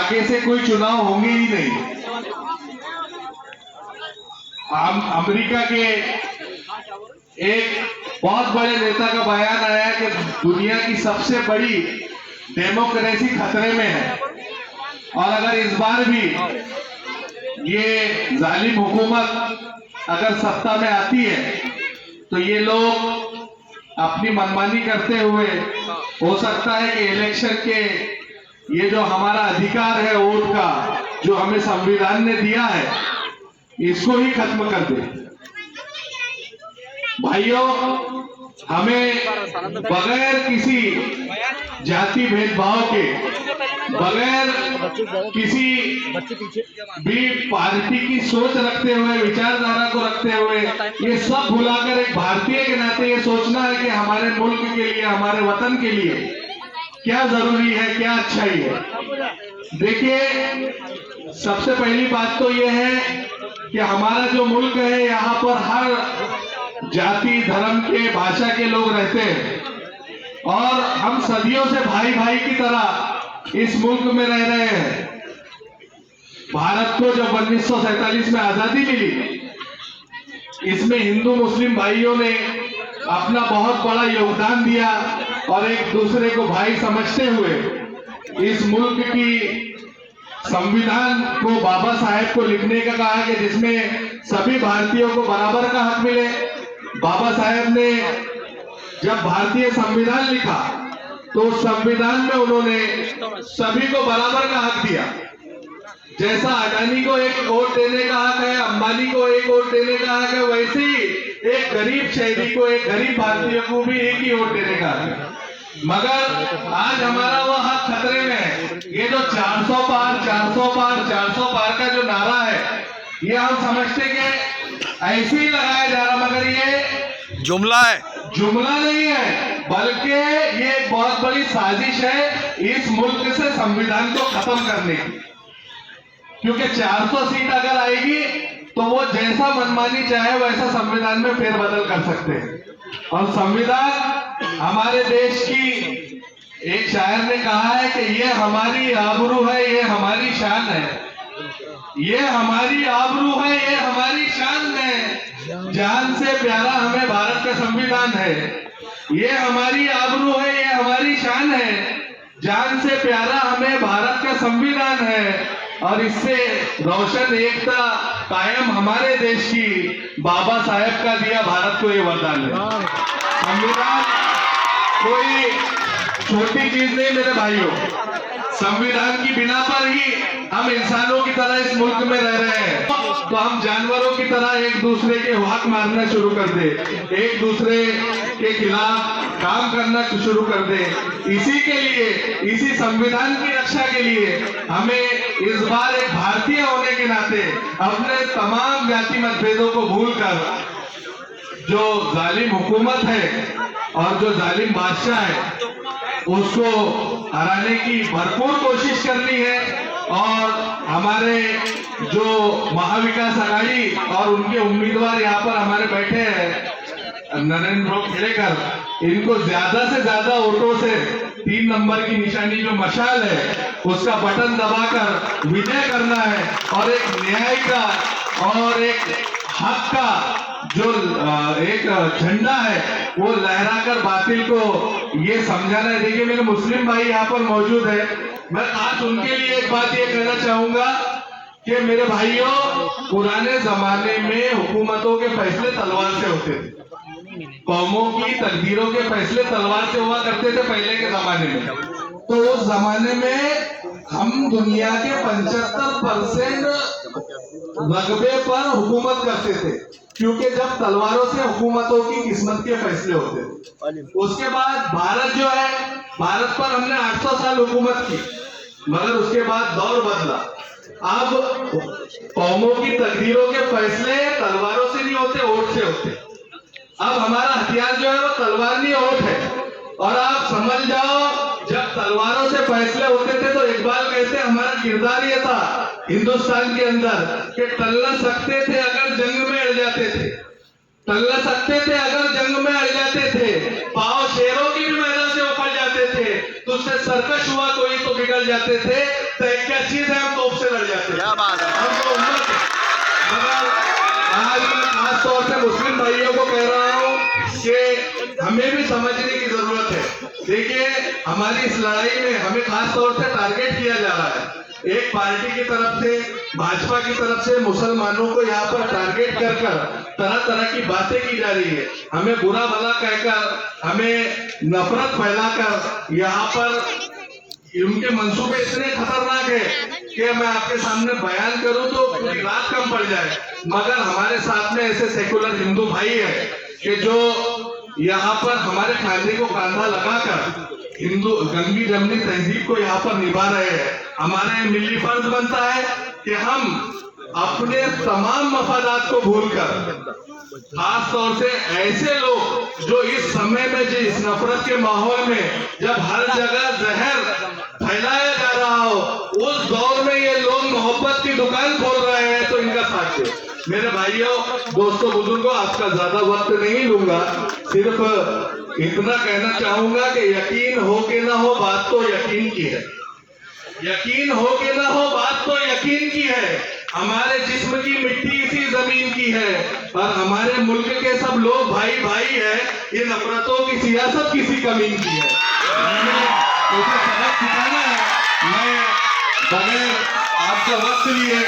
आगे से कोई चुनाव होंगे ही नहीं। अमेरिका के एक बहुत बड़े नेता का बयान आया कि दुनिया की सबसे बड़ी डेमोक्रेसी खतरे में है, और अगर इस बार भी ये जालिम हुकूमत अगर सत्ता में आती है तो ये लोग अपनी मनमानी करते हुए हो सकता है कि इलेक्शन के ये जो हमारा अधिकार है वोट का, जो हमें संविधान ने दिया है, इसको ही खत्म कर दे। भाइयों, हमें बगैर किसी जाति भेदभाव के, बगैर किसी भी पार्टी की सोच रखते हुए, विचारधारा को रखते हुए, ये सब भुलाकर एक भारतीय के नाते ये सोचना है कि हमारे मुल्क के लिए, हमारे वतन के लिए क्या जरूरी है, क्या अच्छाई है। देखिए, सबसे पहली बात तो ये है कि हमारा जो मुल्क है, यहाँ पर हर जाति, धर्म के, भाषा के लोग रहते हैं, और हम सदियों से भाई भाई की तरह इस मुल्क में रह रहे हैं। भारत को जब 1947 में आजादी मिली, इसमें हिंदू मुस्लिम भाइयों ने अपना बहुत बड़ा योगदान दिया, और एक दूसरे को भाई समझते हुए इस मुल्क की संविधान को बाबा साहेब को लिखने का कहा कि जिसमें सभी भारतीयों को बराबर का हक मिले। बाबा साहेब ने जब भारतीय संविधान लिखा तो संविधान में उन्होंने सभी को बराबर का हक दिया। जैसा अडानी को एक वोट देने का हक है, अंबानी को एक वोट देने का हक है, वैसे ही एक गरीब शहरी को, एक गरीब भारतीय को भी एक ही वोट देने का हक है। मगर आज हमारा वो हक खतरे में है। ये जो 400 पार 400 पार 400 पार का जो नारा है, ये हम समझते कि ऐसे ही लगाया जा रहा, मगर ये जुमला है, जुमला नहीं है, बल्कि ये एक बहुत बड़ी साजिश है इस मुल्क से संविधान को खत्म करने की। क्योंकि 400 सीट अगर आएगी तो वो जैसा मनमानी चाहे वैसा संविधान में फेरबदल कर सकते हैं। और संविधान हमारे देश की, एक शायर ने कहा है कि ये हमारी आबरू है, ये हमारी शान है, ये हमारी आबरू है, ये हमारी शान है, जान से प्यारा हमें भारत का संविधान है। ये हमारी आबरू है, ये हमारी शान है, जान से प्यारा हमें भारत का संविधान है, और इससे रोशन एकता कायम हमारे देश की बाबा साहेब का दिया भारत को ये वरदान है। संविधान कोई छोटी चीज नहीं मेरे भाइयों। संविधान की बिना पर ही हम इंसानों की तरह इस मुल्क में रह रहे हैं, तो हम जानवरों की तरह एक दूसरे के हक मारना शुरू कर दे, एक दूसरे के खिलाफ काम करना शुरू कर दे। इसी के लिए, इसी संविधान की रक्षा के लिए हमें इस बार एक भारतीय होने के नाते अपने तमाम जाति मतभेदों को भूलकर जो जालिम हुकूमत है और जो जालिम बादशाह है उसको हराने की भरपूर कोशिश करनी है। और हमारे जो महाविकास आघाड़ी और उनके उम्मीदवार यहाँ पर हमारे बैठे हैं, नरेंद्र खेड़ेकर, इनको ज्यादा से ज्यादा वोटों से 3 नंबर की निशानी जो मशाल है उसका बटन दबाकर विजय करना है, और एक न्याय का और एक हक का जो एक झंडा है वो लहराकर बातिल को ये समझाना है। देखिए, मेरे मुस्लिम भाई यहाँ पर मौजूद है, मैं आज उनके लिए एक बात ये कहना चाहूंगा कि मेरे भाइयों, पुराने जमाने में हुकूमतों के फैसले तलवार से होते थे, कौमों की तकदीरों के फैसले तलवार से हुआ करते थे पहले के जमाने में। तो उस जमाने में हम दुनिया के 75% रकबे पर हुकूमत करते थे, क्योंकि जब तलवारों से हुकूमतों की किस्मत के फैसले होते थे। उसके बाद भारत जो है, भारत पर हमने 800 साल हुकूमत की, मगर उसके बाद दौर बदला। अब कौमों की तकदीरों के फैसले तलवारों से नहीं होते, वोट से होते। अब हमारा हथियार जो है वो तलवार नहीं, वोट है। और आप समझ जाओ, जब तलवारों से फैसले होते थे तो इकबाल कहते हमारा किरदार ये था हिंदुस्तान के अंदर कि टल्ला सकते थे अगर जंग में अड़ जाते थे, टल्ला सकते थे अगर जंग में अड़ जाते थे, पांव शेरों की भी मैदान से उखड़ जाते थे, तुझसे सरकश हुआ कोई तो बिगड़ जाते थे, तय क्या चीज हमारी इस लड़ाई में हमें खास तौर से टारगेट किया जा रहा है। एक पार्टी की तरफ से, भाजपा की तरफ से मुसलमानों को यहाँ पर टारगेट कर तरह तरह की बातें की जा रही है। हमें बुरा भला कहकर, हमें नफरत फैलाकर यहाँ पर उनके मंसूबे इतने खतरनाक है कि मैं आपके सामने बयान करूं तो पूरी रात कम पड़ जाए। मगर हमारे साथ में ऐसे सेकुलर हिंदू भाई है कि जो यहाँ पर हमारे खांधे को कांधा लगाकर हिंदू गंगी जमनी तहजीब को यहाँ पर निभा रहे हैं। हमारा मिली फर्ज बनता है कि हम अपने तमाम मफादात को भूलकर, खास तौर से ऐसे लोग जो इस समय में, जो इस नफरत के माहौल में, जब हर जगह जहर फैलाया जा रहा हो, उस दौर में ये लोग मोहब्बत की दुकान खोल रहे हैं, तो इनका साथ दे। मेरे भाइयों, दोस्तों, बुजुर्गों, आपका ज्यादा वक्त नहीं लूंगा, सिर्फ इतना कहना चाहूंगा कि यकीन हो कि ना हो, बात तो यकीन की है। यकीन हो कि ना हो, बात तो यकीन की है। हमारे जिस्म की मिट्टी इसी जमीन की है और हमारे मुल्क के सब लोग भाई भाई है। ये नफरतों की सियासत किसी कमीन की है। मुझे सबक सिखाना है। मैं बगैर आपका वक्त लिए